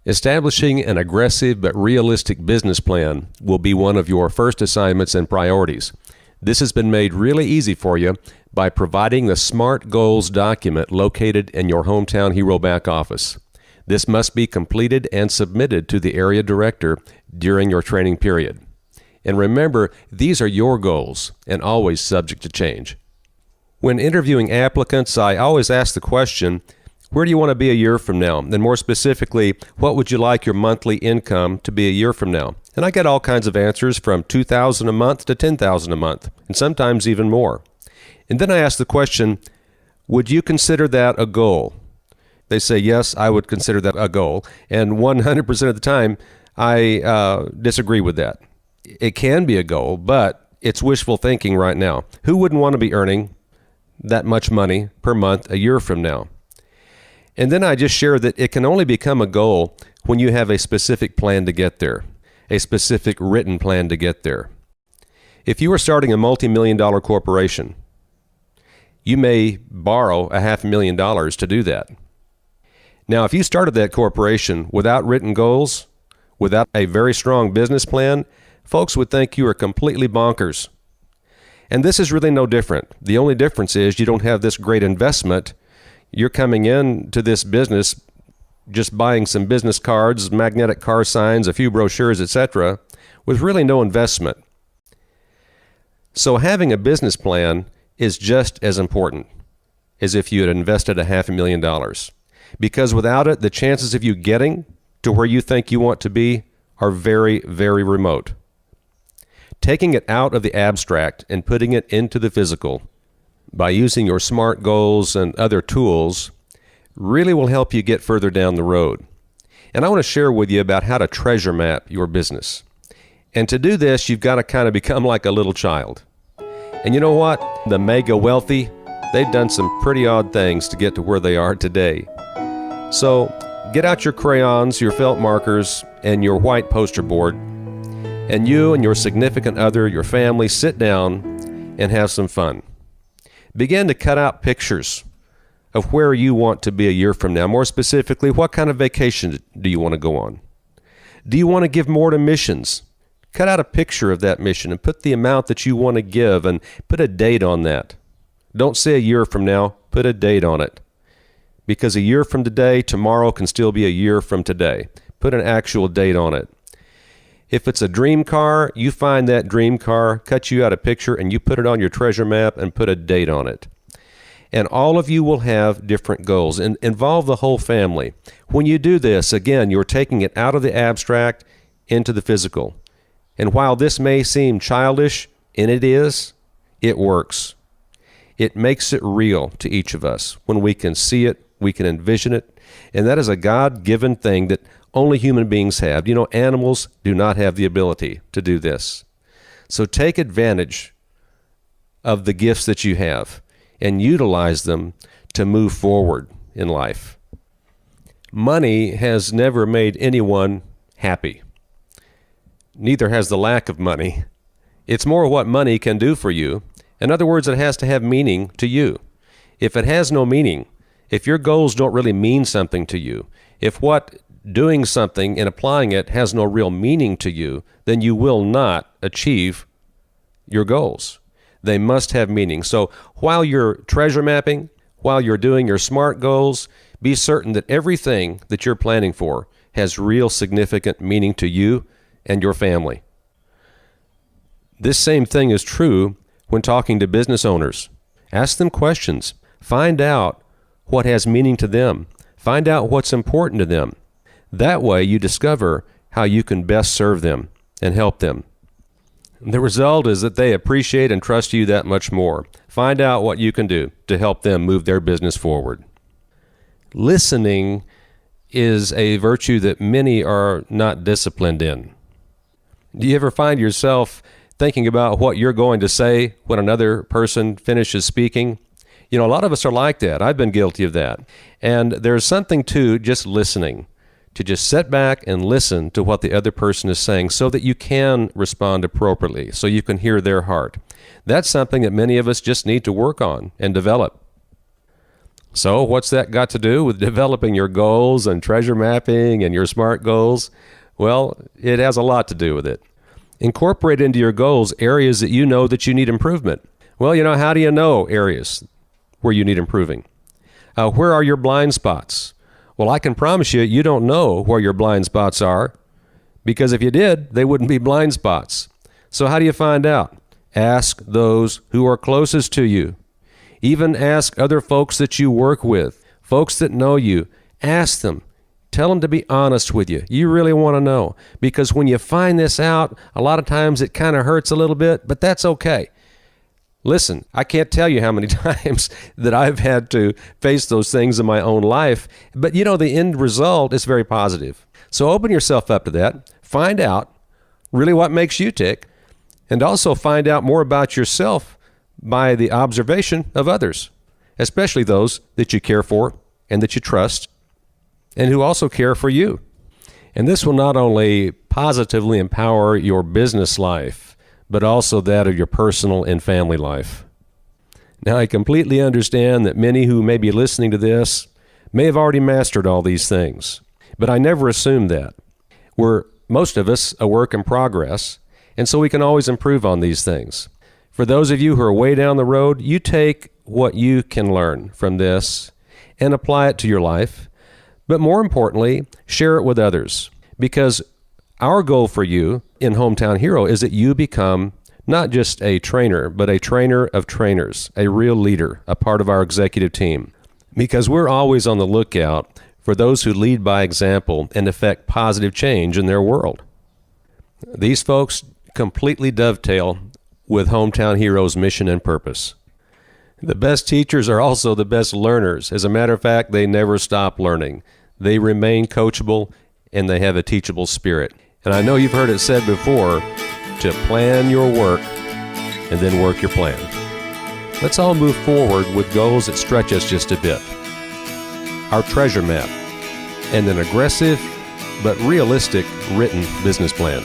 Establishing an aggressive but realistic business plan will be one of your first assignments and priorities. This has been made really easy for you by providing the SMART Goals document located in your Hometown Hero back office. This must be completed and submitted to the area director during your training period. And remember, these are your goals and always subject to change. When interviewing applicants, I always ask the question, where do you want to be a year from now? And more specifically, what would you like your monthly income to be a year from now? And I get all kinds of answers from $2,000 a month to $10,000 a month, and sometimes even more. And then I ask the question, would you consider that a goal? They say, yes, I would consider that a goal. And 100% of the time, I disagree with that. It can be a goal, but it's wishful thinking right now. Who wouldn't want to be earning that much money per month a year from now? And then I just share that it can only become a goal when you have a specific plan to get there, a specific written plan to get there. If you are starting a multi-million-dollar corporation, you may borrow $500,000 to do that. Now, if you started that corporation without written goals, without a very strong business plan, folks would think you are completely bonkers. And this is really no different. The only difference is you don't have this great investment. You're coming into this business just buying some business cards, magnetic car signs, a few brochures, etc., with really no investment. So having a business plan is just as important as if you had invested $500,000. Because without it, the chances of you getting to where you think you want to be are very, very remote. Taking it out of the abstract and putting it into the physical by using your SMART goals and other tools really will help you get further down the road. And I want to share with you about how to treasure map your business. And to do this, you've got to kind of become like a little child. And you know what? The mega wealthy, they've done some pretty odd things to get to where they are today. So get out your crayons, your felt markers, and your white poster board, and you and your significant other, your family, sit down and have some fun. Begin to cut out pictures of where you want to be a year from now. More specifically, what kind of vacation do you want to go on? Do you want to give more to missions? Cut out a picture of that mission and put the amount that you want to give and put a date on that. Don't say a year from now, put a date on it. Because a year from today, tomorrow can still be a year from today. Put an actual date on it. If it's a dream car, you find that dream car, cut you out a picture, and you put it on your treasure map and put a date on it. And all of you will have different goals and involve the whole family. When you do this, again, you're taking it out of the abstract into the physical. And while this may seem childish, and it is, it works. It makes it real to each of us. When we can see it, we can envision it, and that is a God-given thing that only human beings have. You know, animals do not have the ability to do this. So take advantage of the gifts that you have and utilize them to move forward in life. Money has never made anyone happy. Neither has the lack of money. It's more what money can do for you. In other words, it has to have meaning to you. If it has no meaning, if your goals don't really mean something to you, if what doing something and applying it has no real meaning to you, then you will not achieve your goals. They must have meaning. So while you're treasure mapping, while you're doing your SMART goals, be certain that everything that you're planning for has real significant meaning to you and your family. This same thing is true when talking to business owners. Ask them questions. Find out what has meaning to them. Find out what's important to them. That way you discover how you can best serve them and help them. The result is that they appreciate and trust you that much more. Find out what you can do to help them move their business forward. Listening is a virtue that many are not disciplined in. Do you ever find yourself thinking about what you're going to say when another person finishes speaking? You know, a lot of us are like that. I've been guilty of that. And there's something to just listening, to just sit back and listen to what the other person is saying so that you can respond appropriately, so you can hear their heart. That's something that many of us just need to work on and develop. So what's that got to do with developing your goals and treasure mapping and your SMART goals? Well, it has a lot to do with it. Incorporate into your goals areas that you know that you need improvement. Well, how do you know areas where you need improving? Where are your blind spots? Well, I can promise you, you don't know where your blind spots are, because if you did, they wouldn't be blind spots. So how do you find out? Ask those who are closest to you. Even ask other folks that you work with, folks that know you. Ask them. Tell them to be honest with you. You really want to know, because when you find this out, a lot of times it kind of hurts a little bit, but that's okay. Listen, I can't tell you how many times that I've had to face those things in my own life, but the end result is very positive. So open yourself up to that. Find out really what makes you tick, and also find out more about yourself by the observation of others, especially those that you care for and that you trust, and who also care for you. And this will not only positively empower your business life, but also that of your personal and family life. Now, I completely understand that many who may be listening to this may have already mastered all these things, but I never assumed that. We're, most of us, a work in progress, and so we can always improve on these things. For those of you who are way down the road, you take what you can learn from this and apply it to your life. But more importantly, share it with others, because our goal for you in Hometown Hero is that you become not just a trainer, but a trainer of trainers, a real leader, a part of our executive team. Because we're always on the lookout for those who lead by example and effect positive change in their world. These folks completely dovetail with Hometown Hero's mission and purpose. The best teachers are also the best learners. As a matter of fact, they never stop learning. They remain coachable, and they have a teachable spirit. And I know you've heard it said before, to plan your work and then work your plan. Let's all move forward with goals that stretch us just a bit. Our treasure map and an aggressive but realistic written business plan.